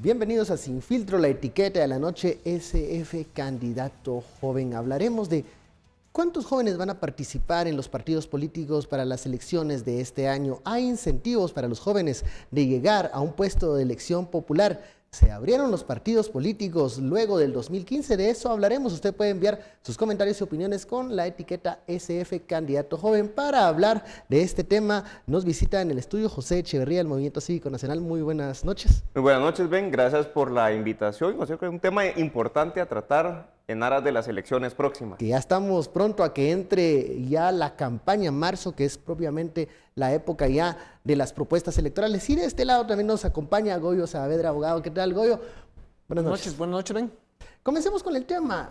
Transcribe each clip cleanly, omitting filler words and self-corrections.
Bienvenidos a Sin Filtro, la etiqueta de la noche SF Candidato Joven. Hablaremos de cuántos jóvenes van a participar en los partidos políticos para las elecciones de este año. ¿Hay incentivos para los jóvenes de llegar a un puesto de elección popular? ¿Se abrieron los partidos políticos luego del 2015? De eso hablaremos. Usted puede enviar sus comentarios y opiniones con la etiqueta SF Candidato Joven. Para hablar de este tema, nos visita en el estudio José Echeverría del Movimiento Cívico Nacional. Muy buenas noches. Muy buenas noches, Ben. Gracias por la invitación. Yo creo que es un tema importante a tratar en aras de las elecciones próximas. Que ya estamos pronto a que entre ya la campaña marzo, que es propiamente la época ya de las propuestas electorales. Y de este lado también nos acompaña Goyo Saavedra, abogado. ¿Qué tal, Goyo? Buenas noches, Ben. Comencemos con el tema.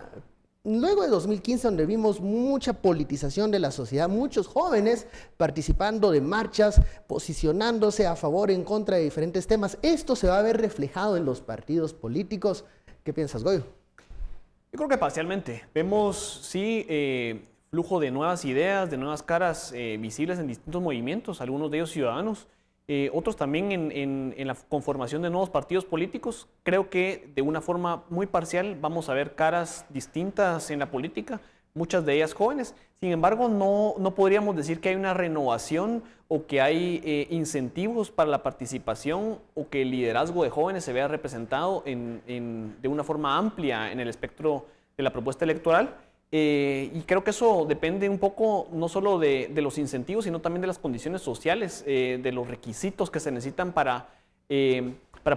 Luego de 2015, donde vimos mucha politización de la sociedad, muchos jóvenes participando de marchas, posicionándose a favor, en contra de diferentes temas, esto se va a ver reflejado en los partidos políticos. ¿Qué piensas, Goyo? Yo creo que parcialmente. Vemos, sí, flujo de nuevas ideas, de nuevas caras visibles en distintos movimientos, algunos de ellos ciudadanos, otros también en la conformación de nuevos partidos políticos. Creo que de una forma muy parcial vamos a ver caras distintas en la política, muchas de ellas jóvenes. Sin embargo, no podríamos decir que hay una renovación o que hay incentivos para la participación o que el liderazgo de jóvenes se vea representado de una forma amplia en el espectro de la propuesta electoral. Y creo que eso depende un poco no solo de los incentivos, sino también de las condiciones sociales, de los requisitos que se necesitan para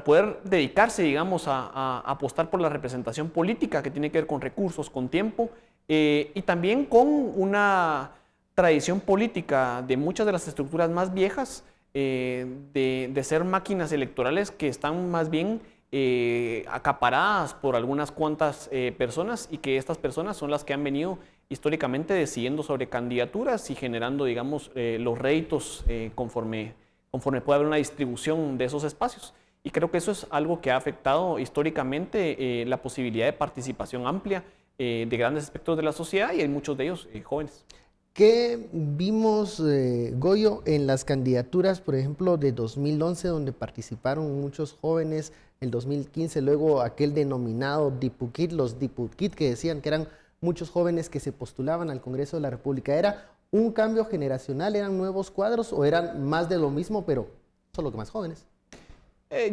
poder dedicarse, digamos, a apostar por la representación política, que tiene que ver con recursos, con tiempo, y también con una tradición política de muchas de las estructuras más viejas, de ser máquinas electorales que están más bien acaparadas por algunas cuantas personas, y que estas personas son las que han venido históricamente decidiendo sobre candidaturas y generando, digamos, los réditos conforme puede haber una distribución de esos espacios. Y creo que eso es algo que ha afectado históricamente la posibilidad de participación amplia de grandes aspectos de la sociedad, y hay muchos de ellos jóvenes. ¿Qué vimos, Goyo, en las candidaturas, por ejemplo, de 2011, donde participaron muchos jóvenes, el 2015, luego aquel denominado Dipukit, los Dipukit, que decían que eran muchos jóvenes que se postulaban al Congreso de la República? ¿Era un cambio generacional, eran nuevos cuadros o eran más de lo mismo, pero solo que más jóvenes?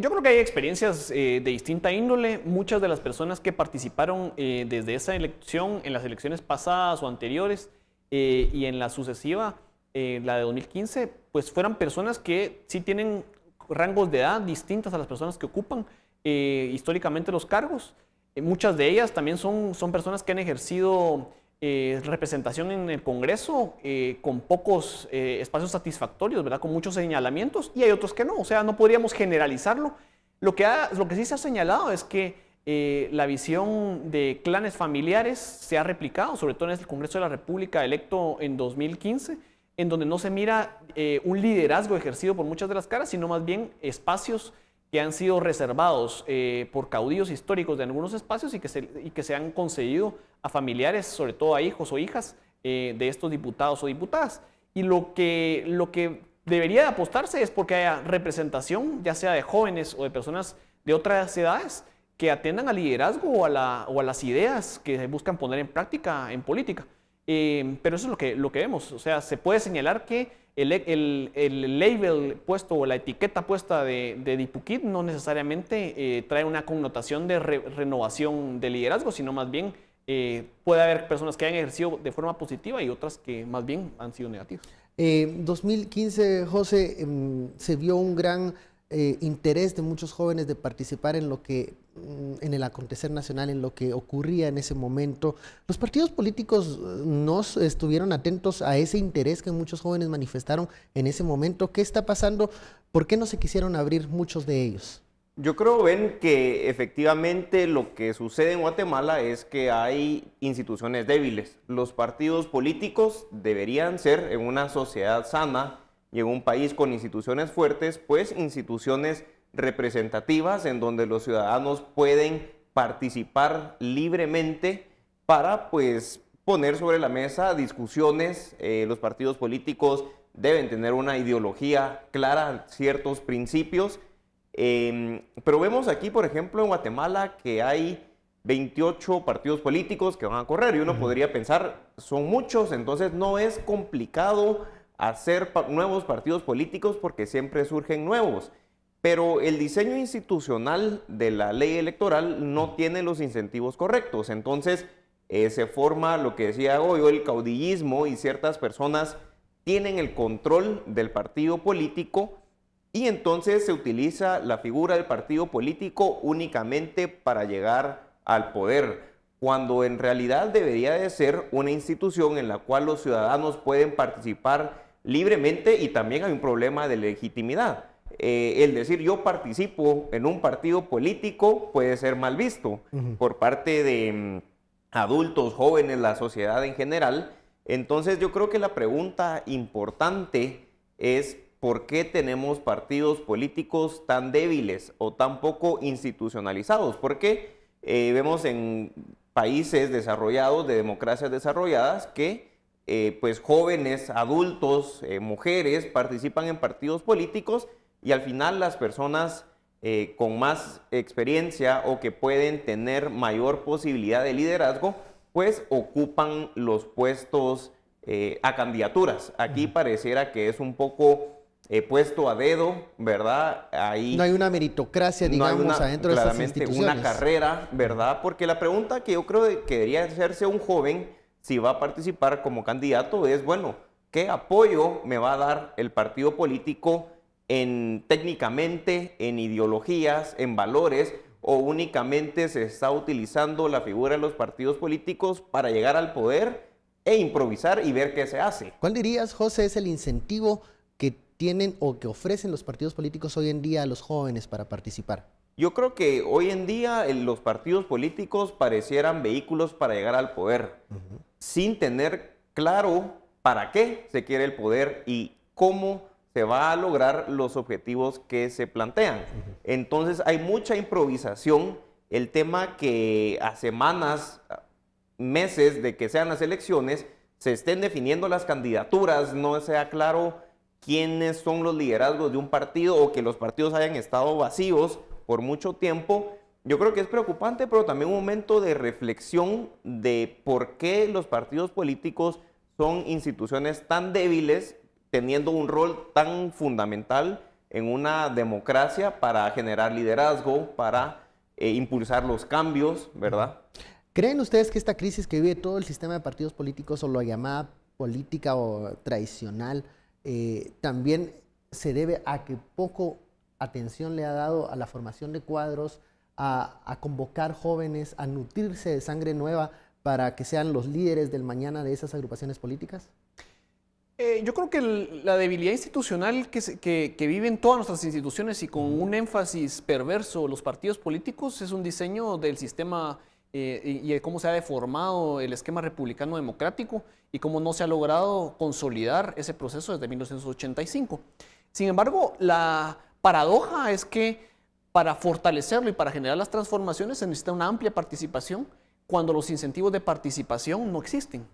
Yo creo que hay experiencias de distinta índole. Muchas de las personas que participaron desde esa elección, en las elecciones pasadas o anteriores, y en la sucesiva, la de 2015, pues fueran personas que sí tienen rangos de edad distintas a las personas que ocupan históricamente los cargos. Muchas de ellas también son personas que han ejercido representación en el Congreso con pocos espacios satisfactorios, ¿verdad? Con muchos señalamientos, y hay otros que no. O sea, no podríamos generalizarlo. Lo que sí se ha señalado es que la visión de clanes familiares se ha replicado, sobre todo en el Congreso de la República electo en 2015, en donde no se mira un liderazgo ejercido por muchas de las caras, sino más bien espacios que han sido reservados por caudillos históricos de algunos espacios, y que se han concedido a familiares, sobre todo a hijos o hijas de estos diputados o diputadas. Y lo que debería de apostarse es porque haya representación, ya sea de jóvenes o de personas de otras edades, que atiendan al liderazgo o a las ideas que se buscan poner en práctica en política. Pero eso es lo que vemos. O sea, se puede señalar que el label puesto o la etiqueta puesta de Dipukit no necesariamente trae una connotación de renovación de liderazgo, sino más bien puede haber personas que han ejercido de forma positiva y otras que más bien han sido negativas. 2015, José, se vio un gran interés de muchos jóvenes de participar en el acontecer nacional, en lo que ocurría en ese momento. ¿Los partidos políticos no estuvieron atentos a ese interés que muchos jóvenes manifestaron en ese momento? ¿Qué está pasando? ¿Por qué no se quisieron abrir muchos de ellos? Yo creo, Ben, que efectivamente lo que sucede en Guatemala es que hay instituciones débiles. Los partidos políticos deberían ser, en una sociedad sana y en un país con instituciones fuertes, pues instituciones representativas en donde los ciudadanos pueden participar libremente para, pues, poner sobre la mesa discusiones. Los partidos políticos deben tener una ideología clara, ciertos principios, Pero vemos aquí, por ejemplo, en Guatemala que hay 28 partidos políticos que van a correr y uno podría pensar, son muchos, entonces no es complicado hacer nuevos partidos políticos porque siempre surgen nuevos. Pero el diseño institucional de la ley electoral no tiene los incentivos correctos. Entonces se forma lo que decía hoy, el caudillismo, y ciertas personas tienen el control del partido político y entonces se utiliza la figura del partido político únicamente para llegar al poder, cuando en realidad debería de ser una institución en la cual los ciudadanos pueden participar libremente, y también hay un problema de legitimidad. El decir yo participo en un partido político puede ser mal visto por parte de adultos, jóvenes, la sociedad en general. Entonces yo creo que la pregunta importante es ¿por qué tenemos partidos políticos tan débiles o tan poco institucionalizados? Porque vemos en países desarrollados, de democracias desarrolladas, que pues jóvenes, adultos, mujeres participan en partidos políticos y al final las personas con más experiencia o que pueden tener mayor posibilidad de liderazgo, pues ocupan los puestos a candidaturas. Aquí pareciera que es un poco puesto a dedo, ¿verdad? Ahí no hay una meritocracia, digamos, adentro de estas instituciones. Una carrera, ¿verdad? Porque la pregunta que yo creo que debería hacerse un joven si va a participar como candidato es, bueno, ¿qué apoyo me va a dar el partido político técnicamente, en ideologías, en valores, o únicamente se está utilizando la figura de los partidos políticos para llegar al poder e improvisar y ver qué se hace? ¿Cuál dirías, José, es el incentivo que tienen o que ofrecen los partidos políticos hoy en día a los jóvenes para participar? Yo creo que hoy en día los partidos políticos parecieran vehículos para llegar al poder, sin tener claro para qué se quiere el poder y cómo se va a lograr los objetivos que se plantean. Entonces hay mucha improvisación. El tema que a semanas, meses de que sean las elecciones, se estén definiendo las candidaturas, no sea claro quiénes son los liderazgos de un partido o que los partidos hayan estado vacíos por mucho tiempo, yo creo que es preocupante, pero también un momento de reflexión de por qué los partidos políticos son instituciones tan débiles, teniendo un rol tan fundamental en una democracia para generar liderazgo, para impulsar los cambios, ¿verdad? ¿Creen ustedes que esta crisis que vive todo el sistema de partidos políticos, o la llamada política o tradicional, también se debe a que poco atención le ha dado a la formación de cuadros, a convocar jóvenes, a nutrirse de sangre nueva para que sean los líderes del mañana de esas agrupaciones políticas? Yo creo que la debilidad institucional que viven todas nuestras instituciones, y con un énfasis perverso los partidos políticos, es un diseño del sistema y de cómo se ha deformado el esquema republicano democrático y cómo no se ha logrado consolidar ese proceso desde 1985. Sin embargo, la paradoja es que para fortalecerlo y para generar las transformaciones se necesita una amplia participación cuando los incentivos de participación no existen.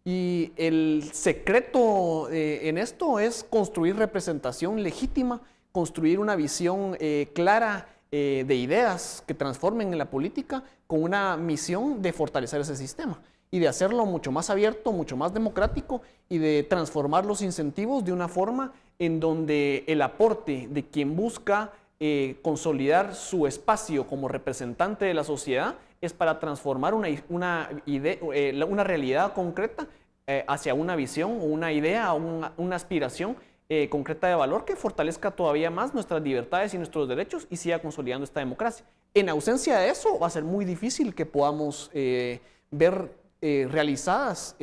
Y el secreto en esto es construir representación legítima, construir una visión clara de ideas que transformen en la política, con una misión de fortalecer ese sistema y de hacerlo mucho más abierto, mucho más democrático, y de transformar los incentivos de una forma en donde el aporte de quien busca consolidar su espacio como representante de la sociedad es para transformar una realidad concreta hacia una visión o una idea o una aspiración concreta de valor que fortalezca todavía más nuestras libertades y nuestros derechos y siga consolidando esta democracia. En ausencia de eso, va a ser muy difícil que podamos ver realizadas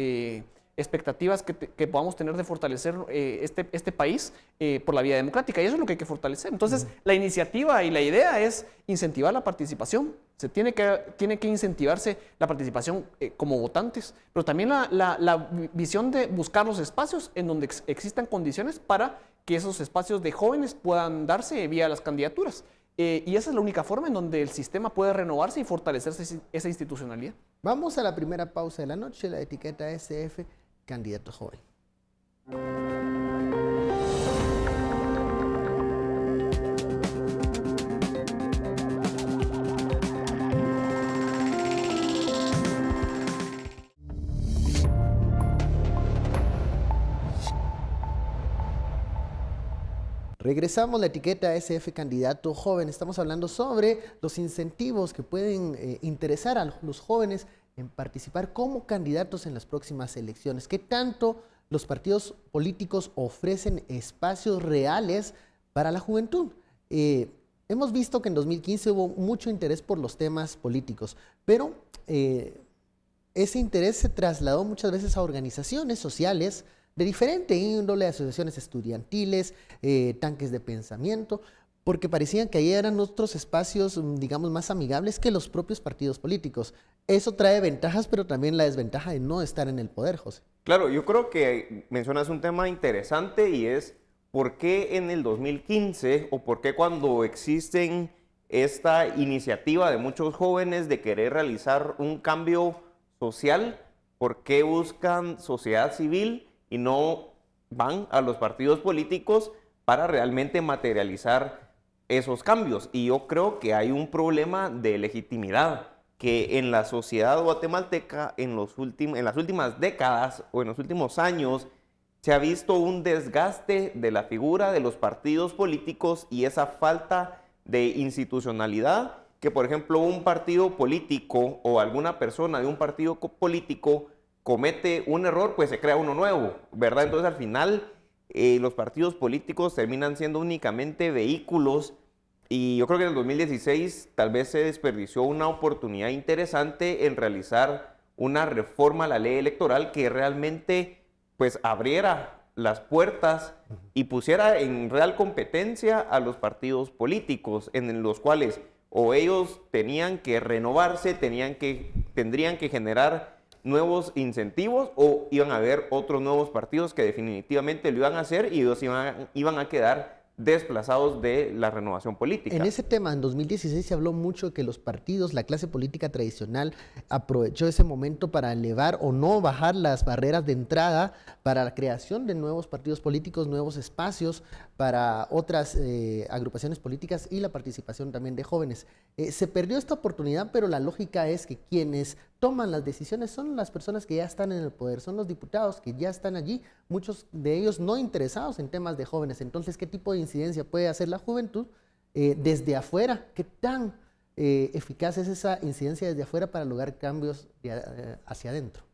expectativas que podamos tener de fortalecer este país por la vía democrática, y eso es lo que hay que fortalecer. Entonces, la iniciativa y la idea es incentivar la participación. Tiene que incentivarse la participación como votantes, pero también la visión de buscar los espacios en donde existan condiciones para que esos espacios de jóvenes puedan darse vía las candidaturas. Y esa es la única forma en donde el sistema puede renovarse y fortalecerse esa institucionalidad. Vamos a la primera pausa de la noche, la etiqueta SF, candidato joven. Regresamos la etiqueta SF candidato joven. Estamos hablando sobre los incentivos que pueden interesar a los jóvenes en participar como candidatos en las próximas elecciones. ¿Qué tanto los partidos políticos ofrecen espacios reales para la juventud? Hemos visto que en 2015 hubo mucho interés por los temas políticos, pero ese interés se trasladó muchas veces a organizaciones sociales de diferente índole, asociaciones estudiantiles, tanques de pensamiento, porque parecían que ahí eran otros espacios, digamos, más amigables que los propios partidos políticos. Eso trae ventajas, pero también la desventaja de no estar en el poder, José. Claro, yo creo que mencionas un tema interesante y es por qué en el 2015 o por qué cuando existen esta iniciativa de muchos jóvenes de querer realizar un cambio social, por qué buscan sociedad civil y no van a los partidos políticos para realmente materializar esos cambios. Y yo creo que hay un problema de legitimidad que en la sociedad guatemalteca en las últimas décadas o en los últimos años se ha visto un desgaste de la figura de los partidos políticos y esa falta de institucionalidad que, por ejemplo, un partido político o alguna persona de un partido político comete un error, pues se crea uno nuevo, ¿verdad? Entonces, al final, los partidos políticos terminan siendo únicamente vehículos y yo creo que en el 2016 tal vez se desperdició una oportunidad interesante en realizar una reforma a la ley electoral que realmente pues abriera las puertas y pusiera en real competencia a los partidos políticos, en los cuales o ellos tenían que renovarse, tendrían que generar nuevos incentivos o iban a haber otros nuevos partidos que definitivamente lo iban a hacer y ellos iban a quedar desplazados de la renovación política. En ese tema, en 2016 se habló mucho de que los partidos, la clase política tradicional, aprovechó ese momento para elevar o no bajar las barreras de entrada para la creación de nuevos partidos políticos, nuevos espacios para otras agrupaciones políticas y la participación también de jóvenes. Se perdió esta oportunidad, pero la lógica es que quienes toman las decisiones son las personas que ya están en el poder, son los diputados que ya están allí, muchos de ellos no interesados en temas de jóvenes. Entonces, ¿qué tipo de incidencia puede hacer la juventud desde afuera? ¿Qué tan eficaz es esa incidencia desde afuera para lograr cambios hacia adentro?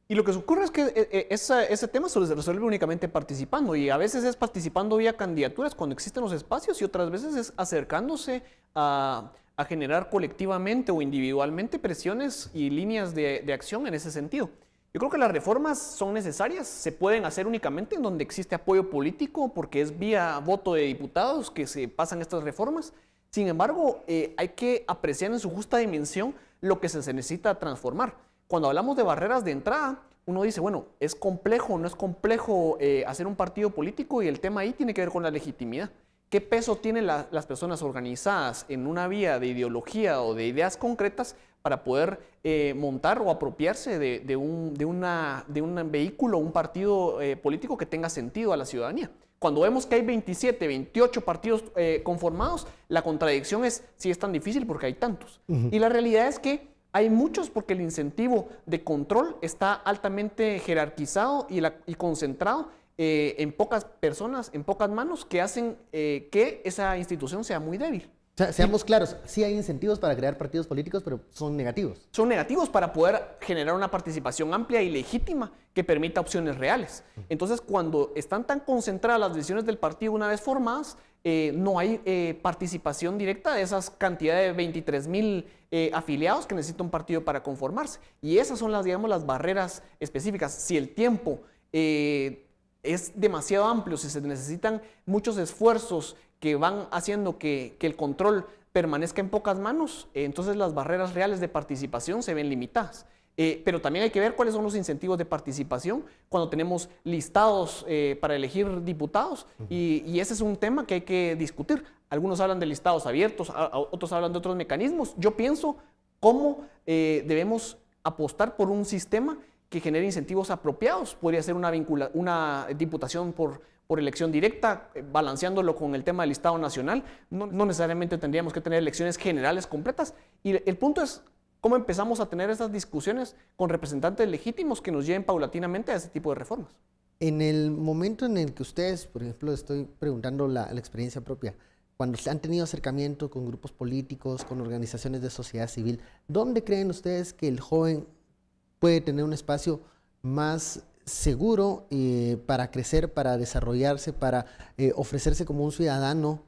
Y lo que ocurre es que ese tema se resuelve únicamente participando y a veces es participando vía candidaturas cuando existen los espacios y otras veces es acercándose a generar colectivamente o individualmente presiones y líneas de acción en ese sentido. Yo creo que las reformas son necesarias, se pueden hacer únicamente en donde existe apoyo político porque es vía voto de diputados que se pasan estas reformas. Sin embargo, hay que apreciar en su justa dimensión lo que se necesita transformar. Cuando hablamos de barreras de entrada, uno dice, bueno, ¿es complejo o no es complejo hacer un partido político? Y el tema ahí tiene que ver con la legitimidad. ¿Qué peso tienen las personas organizadas en una vía de ideología o de ideas concretas para poder montar o apropiarse de un vehículo, un partido político que tenga sentido a la ciudadanía? Cuando vemos que hay 27, 28 partidos conformados, la contradicción es si es tan difícil porque hay tantos. Y la realidad es que hay muchos porque el incentivo de control está altamente jerarquizado y concentrado en pocas personas, en pocas manos, que hacen que esa institución sea muy débil. O sea, seamos claros, sí hay incentivos para crear partidos políticos, pero son negativos. Son negativos para poder generar una participación amplia y legítima que permita opciones reales. Entonces, cuando están tan concentradas las decisiones del partido una vez formadas, no hay participación directa de esas cantidades de 23,000 afiliados que necesita un partido para conformarse. Y esas son digamos, las barreras específicas. Si el tiempo es demasiado amplio, si se necesitan muchos esfuerzos que van haciendo que el control permanezca en pocas manos, entonces las barreras reales de participación se ven limitadas. Pero también hay que ver cuáles son los incentivos de participación cuando tenemos listados para elegir diputados y ese es un tema que hay que discutir. Algunos hablan de listados abiertos, otros hablan de otros mecanismos. Yo pienso cómo debemos apostar por un sistema que genere incentivos apropiados. Podría ser una diputación por elección directa, balanceándolo con el tema del listado nacional. No necesariamente tendríamos que tener elecciones generales completas. Y el punto es cómo empezamos a tener esas discusiones con representantes legítimos que nos lleven paulatinamente a ese tipo de reformas. En el momento en el que ustedes, por ejemplo, estoy preguntando la experiencia propia, cuando han tenido acercamiento con grupos políticos, con organizaciones de sociedad civil, ¿dónde creen ustedes que el joven puede tener un espacio más seguro para crecer, para desarrollarse, para ofrecerse como un ciudadano,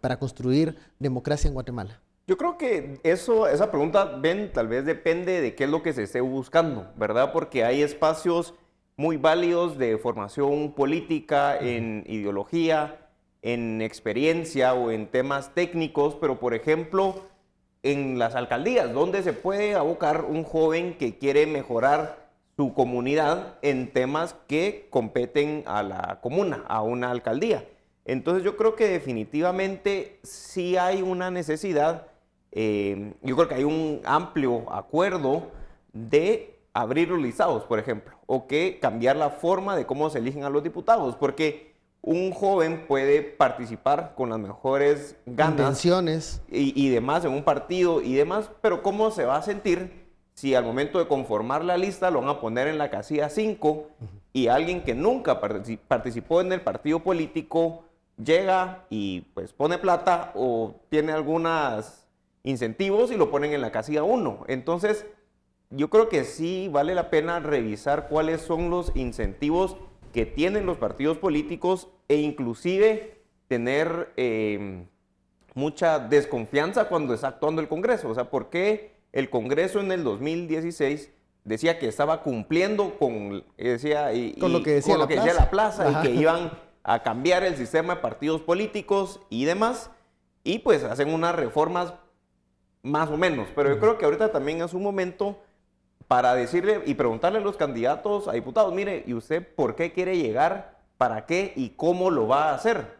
para construir democracia en Guatemala? Yo creo que esa pregunta, Ben, tal vez depende de qué es lo que se esté buscando, ¿verdad? Porque hay espacios muy válidos de formación política, en ideología, en experiencia o en temas técnicos, pero por ejemplo, en las alcaldías, donde se puede abocar un joven que quiere mejorar su comunidad en temas que competen a la comuna, a una alcaldía. Entonces yo creo que definitivamente sí hay una necesidad, yo creo que hay un amplio acuerdo de abrir los listados, por ejemplo, o que cambiar la forma de cómo se eligen a los diputados, porque un joven puede participar con las mejores ganas Intenciones. y demás en un partido y demás, pero ¿cómo se va a sentir si al momento de conformar la lista lo van a poner en la casilla 5 y alguien que nunca participó en el partido político llega y pues pone plata o tiene algunos incentivos y lo ponen en la casilla 1? Entonces, yo creo que sí vale la pena revisar cuáles son los incentivos que tienen los partidos políticos e inclusive tener mucha desconfianza cuando está actuando el Congreso. O sea, ¿por qué el Congreso en el 2016 decía que estaba cumpliendo con, Con lo que decía la plaza Ajá. y que iban a cambiar el sistema de partidos políticos y demás? Y pues hacen unas reformas más o menos. Pero yo creo que ahorita también es un momento para decirle y preguntarle a los candidatos a diputados, mire, ¿y usted por qué quiere llegar? ¿Para qué? ¿Y cómo lo va a hacer?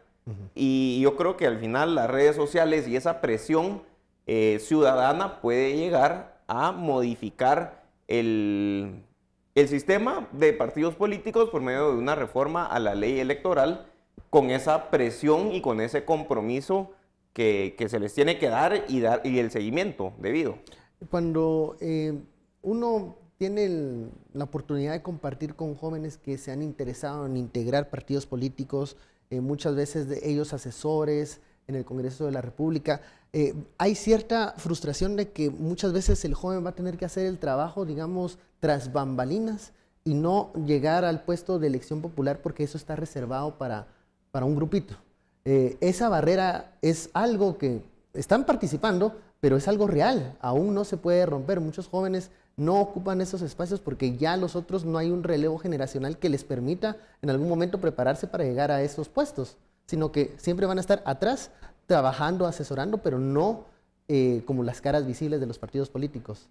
Y yo creo que al final las redes sociales y esa presión ciudadana puede llegar a modificar el sistema de partidos políticos por medio de una reforma a la ley electoral con esa presión y con ese compromiso que se les tiene que dar y el seguimiento debido. Cuando uno tiene la oportunidad de compartir con jóvenes que se han interesado en integrar partidos políticos, muchas veces de ellos asesores en el Congreso de la República, hay cierta frustración de que muchas veces el joven va a tener que hacer el trabajo, digamos, tras bambalinas y no llegar al puesto de elección popular porque eso está reservado para un grupito. Esa barrera es algo que están participando, pero es algo real, aún no se puede romper. Muchos jóvenes no ocupan esos espacios porque ya los otros no hay un relevo generacional que les permita en algún momento prepararse para llegar a esos puestos, sino que siempre van a estar atrás trabajando, asesorando, pero no como las caras visibles de los partidos políticos.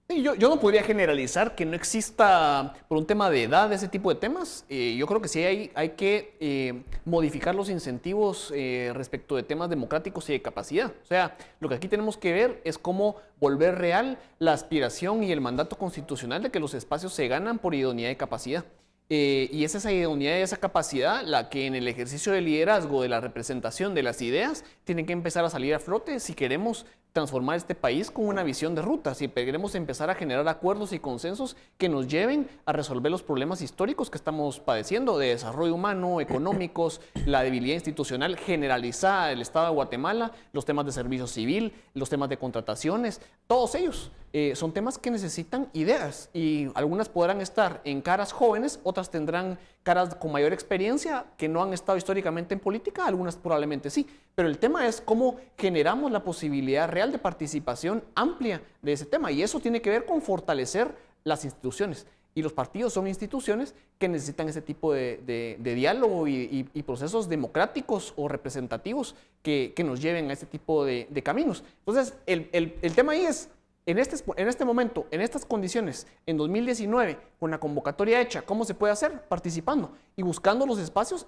Sí, yo no podría generalizar que no exista, por un tema de edad, ese tipo de temas. Yo creo que sí hay que modificar los incentivos respecto de temas democráticos y de capacidad. O sea, lo que aquí tenemos que ver es cómo volver real la aspiración y el mandato constitucional de que los espacios se ganan por idoneidad y capacidad. Y es esa idoneidad y esa capacidad la que en el ejercicio de liderazgo, de la representación de las ideas, tiene que empezar a salir a flote si queremos transformar este país con una visión de ruta, si queremos empezar a generar acuerdos y consensos que nos lleven a resolver los problemas históricos que estamos padeciendo de desarrollo humano, económicos, la debilidad institucional generalizada del Estado de Guatemala, los temas de servicio civil, los temas de contrataciones, todos ellos son temas que necesitan ideas y algunas podrán estar en caras jóvenes, otras tendrán caras con mayor experiencia que no han estado históricamente en política, algunas probablemente sí, pero el tema es cómo generamos la posibilidad real de participación amplia de ese tema y eso tiene que ver con fortalecer las instituciones y los partidos son instituciones que necesitan ese tipo de diálogo y procesos democráticos o representativos que nos lleven a ese tipo de caminos. Entonces, el tema ahí es, en este momento, en estas condiciones, en 2019, con la convocatoria hecha, ¿cómo se puede hacer? Participando y buscando los espacios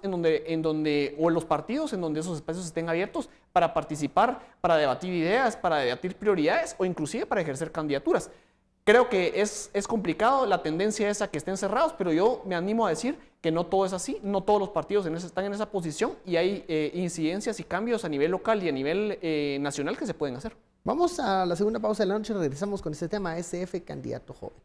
o los partidos en donde esos espacios estén abiertos para participar, para debatir ideas, para debatir prioridades o inclusive para ejercer candidaturas. Creo que es complicado, la tendencia es a que estén cerrados, pero yo me animo a decir que no todo es así, no todos los partidos están en esa posición y hay incidencias y cambios a nivel local y a nivel nacional que se pueden hacer. Vamos a la segunda pausa de la noche y regresamos con este tema, SF Candidato Joven.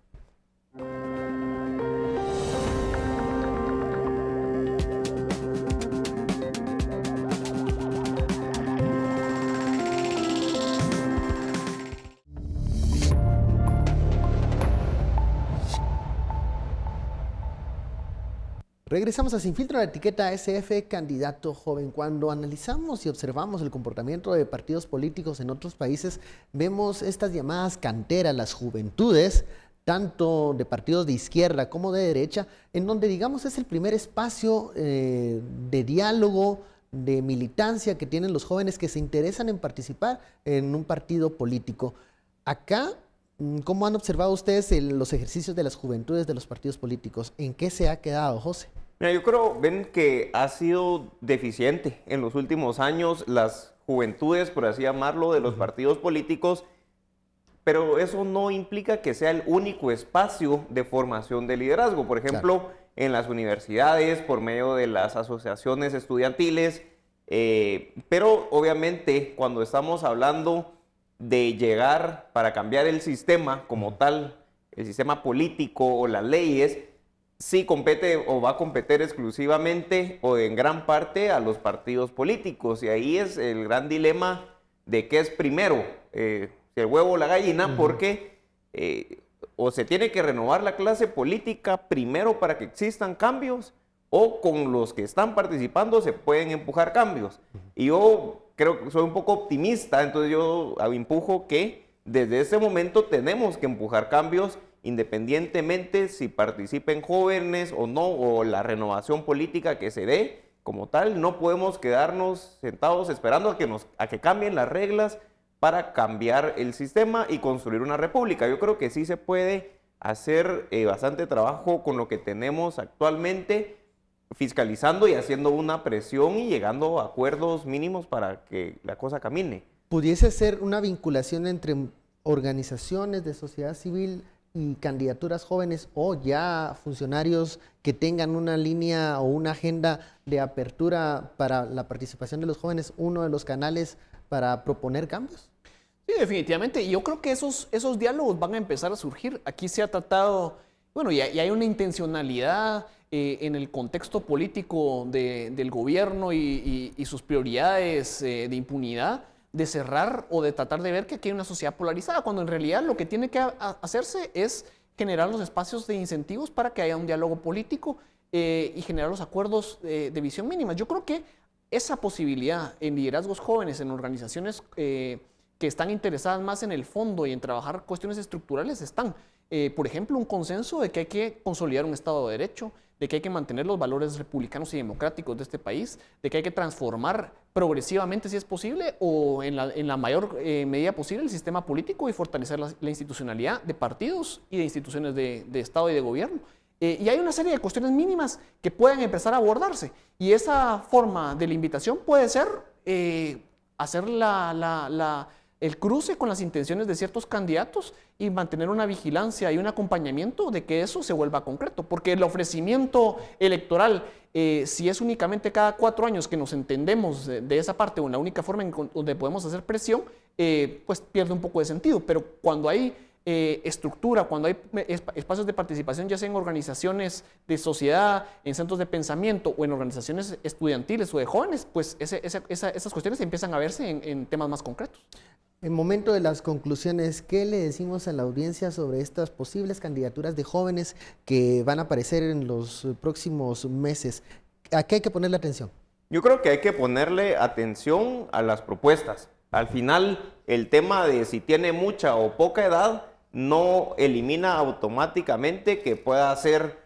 Regresamos a Sin Filtro, la etiqueta SF candidato joven. Cuando analizamos y observamos el comportamiento de partidos políticos en otros países, vemos estas llamadas canteras, las juventudes, tanto de partidos de izquierda como de derecha, en donde, digamos, es el primer espacio de diálogo, de militancia que tienen los jóvenes que se interesan en participar en un partido político. Acá, ¿cómo han observado ustedes los ejercicios de las juventudes de los partidos políticos? ¿En qué se ha quedado, José? Mira, yo creo, ven, que ha sido deficiente en los últimos años las juventudes, por así llamarlo, de los partidos políticos, pero eso no implica que sea el único espacio de formación de liderazgo. Por ejemplo, claro, en las universidades, por medio de las asociaciones estudiantiles, pero obviamente cuando estamos hablando de llegar para cambiar el sistema como tal, el sistema político o las leyes, sí compete o va a competir exclusivamente o en gran parte a los partidos políticos. Y ahí es el gran dilema de qué es primero, si el huevo o la gallina, porque o se tiene que renovar la clase política primero para que existan cambios, o con los que están participando se pueden empujar cambios. Y yo creo que soy un poco optimista, entonces yo empujo que desde ese momento tenemos que empujar cambios, independientemente si participen jóvenes o no, o la renovación política que se dé como tal. No podemos quedarnos sentados esperando a que cambien las reglas para cambiar el sistema y construir una república. Yo creo que sí se puede hacer bastante trabajo con lo que tenemos actualmente, fiscalizando y haciendo una presión y llegando a acuerdos mínimos para que la cosa camine. ¿Pudiese ser una vinculación entre organizaciones de sociedad civil y candidaturas jóvenes, o ya funcionarios que tengan una línea o una agenda de apertura para la participación de los jóvenes, uno de los canales para proponer cambios? Sí, definitivamente. Y yo creo que esos diálogos van a empezar a surgir. Aquí se ha tratado, bueno, y hay una intencionalidad en el contexto político del gobierno y sus prioridades de impunidad, de cerrar o de tratar de ver que aquí hay una sociedad polarizada, cuando en realidad lo que tiene que hacerse es generar los espacios de incentivos para que haya un diálogo político y generar los acuerdos de visión mínima. Yo creo que esa posibilidad en liderazgos jóvenes, en organizaciones que están interesadas más en el fondo y en trabajar cuestiones estructurales, están. Por ejemplo, un consenso de que hay que consolidar un Estado de Derecho, de que hay que mantener los valores republicanos y democráticos de este país, de que hay que transformar progresivamente, si es posible, o en la mayor medida posible, el sistema político y fortalecer la institucionalidad de partidos y de instituciones de Estado y de gobierno. Y hay una serie de cuestiones mínimas que pueden empezar a abordarse. Y esa forma de la invitación puede ser hacer el cruce con las intenciones de ciertos candidatos y mantener una vigilancia y un acompañamiento de que eso se vuelva concreto. Porque el ofrecimiento electoral, si es únicamente cada 4 años que nos entendemos de esa parte, o la única forma en donde podemos hacer presión, pues pierde un poco de sentido. Pero cuando hay estructura, cuando hay espacios de participación, ya sea en organizaciones de sociedad, en centros de pensamiento o en organizaciones estudiantiles o de jóvenes, pues esas cuestiones empiezan a verse en temas más concretos. En momento de las conclusiones, ¿qué le decimos a la audiencia sobre estas posibles candidaturas de jóvenes que van a aparecer en los próximos meses? ¿A qué hay que ponerle atención? Yo creo que hay que ponerle atención a las propuestas. Al final, el tema de si tiene mucha o poca edad no elimina automáticamente que pueda ser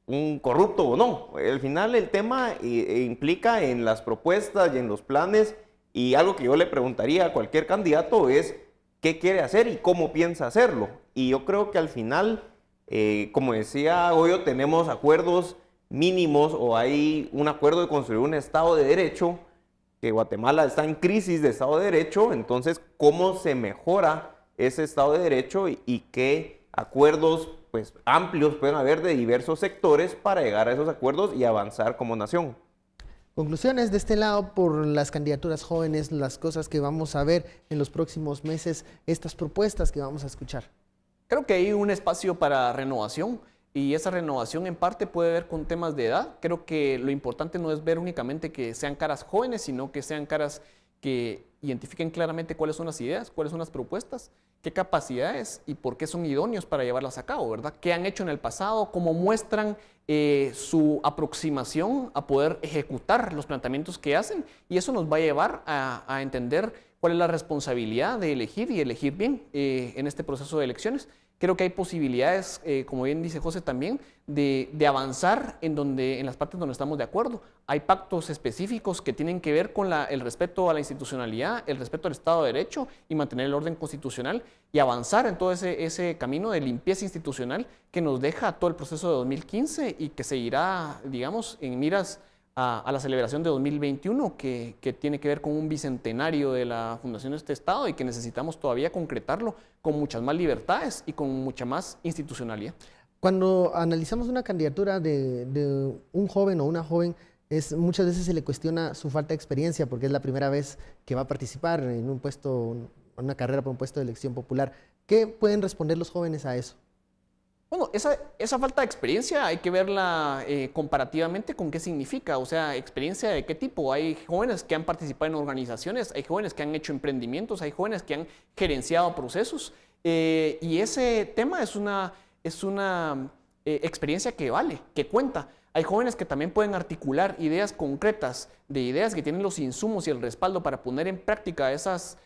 un corrupto o no. Al final, el tema implica en las propuestas y en los planes. Y algo que yo le preguntaría a cualquier candidato es qué quiere hacer y cómo piensa hacerlo. Y yo creo que al final, como decía Goyo, tenemos acuerdos mínimos, o hay un acuerdo de construir un Estado de Derecho, que Guatemala está en crisis de Estado de Derecho. Entonces, ¿cómo se mejora ese Estado de Derecho y qué acuerdos pues, amplios pueden haber de diversos sectores para llegar a esos acuerdos y avanzar como nación? Conclusiones de este lado por las candidaturas jóvenes, las cosas que vamos a ver en los próximos meses, estas propuestas que vamos a escuchar. Creo que hay un espacio para renovación, y esa renovación en parte puede ver con temas de edad. Creo que lo importante no es ver únicamente que sean caras jóvenes, sino que sean caras que identifiquen claramente cuáles son las ideas, cuáles son las propuestas, qué capacidades y por qué son idóneos para llevarlas a cabo, ¿verdad? ¿Qué han hecho en el pasado? ¿Cómo muestran su aproximación a poder ejecutar los planteamientos que hacen? Y eso nos va a llevar a entender cuál es la responsabilidad de elegir y elegir bien en este proceso de elecciones. Creo que hay posibilidades, como bien dice José también, de avanzar en las partes donde estamos de acuerdo. Hay pactos específicos que tienen que ver con el respeto a la institucionalidad, el respeto al Estado de Derecho y mantener el orden constitucional y avanzar en todo ese camino de limpieza institucional que nos deja todo el proceso de 2015 y que seguirá, digamos, en miras a la celebración de 2021, que tiene que ver con un bicentenario de la fundación de este Estado y que necesitamos todavía concretarlo con muchas más libertades y con mucha más institucionalidad. Cuando analizamos una candidatura de un joven o una joven, muchas veces se le cuestiona su falta de experiencia porque es la primera vez que va a participar en un puesto, en una carrera por un puesto de elección popular. ¿Qué pueden responder los jóvenes a eso? Bueno, esa falta de experiencia hay que verla comparativamente con qué significa, o sea, experiencia de qué tipo. Hay jóvenes que han participado en organizaciones, hay jóvenes que han hecho emprendimientos, hay jóvenes que han gerenciado procesos y ese tema es una experiencia que vale, que cuenta. Hay jóvenes que también pueden articular ideas concretas, de ideas que tienen los insumos y el respaldo para poner en práctica esas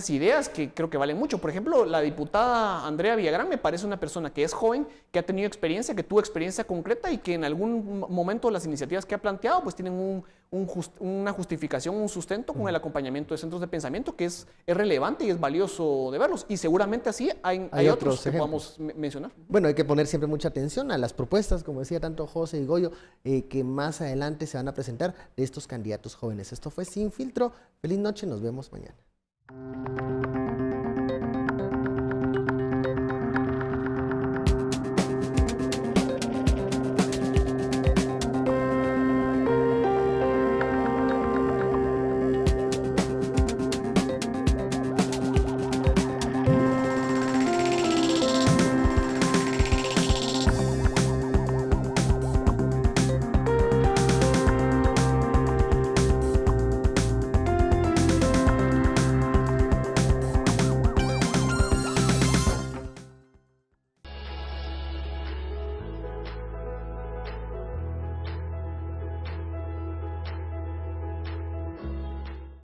ideas que creo que valen mucho. Por ejemplo, la diputada Andrea Villagrán me parece una persona que es joven, que ha tenido experiencia, que tuvo experiencia concreta y que en algún momento las iniciativas que ha planteado pues tienen una justificación, un sustento con el acompañamiento de centros de pensamiento que es relevante y es valioso de verlos. Y seguramente así hay otros que podamos mencionar. Bueno, hay que poner siempre mucha atención a las propuestas, como decía tanto José y Goyo, que más adelante se van a presentar de estos candidatos jóvenes. Esto fue Sin Filtro. Feliz noche, nos vemos mañana.